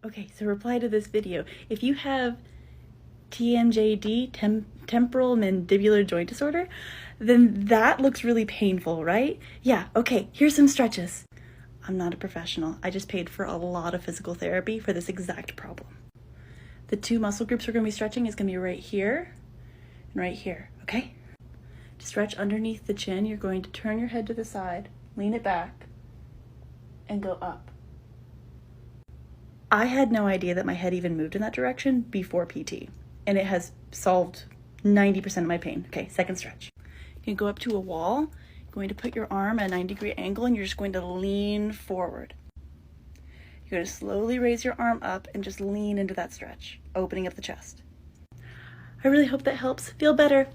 Okay, so reply to this video. If you have TMJD, temporal mandibular joint disorder, then that looks really painful, right? Yeah, okay, here's some stretches. I'm not a professional. I just paid for a lot of physical therapy for this exact problem. The two muscle groups we're going to be stretching is going to be right here and right here, okay? To stretch underneath the chin, you're going to turn your head to the side, lean it back, and go up. I had no idea that my head even moved in that direction before PT, and it has solved 90% of my pain. Okay, second stretch. You can go up to a wall, you're going to put your arm at a 90-degree angle, and you're just going to lean forward. You're going to slowly raise your arm up and just lean into that stretch, opening up the chest. I really hope that helps. Feel better.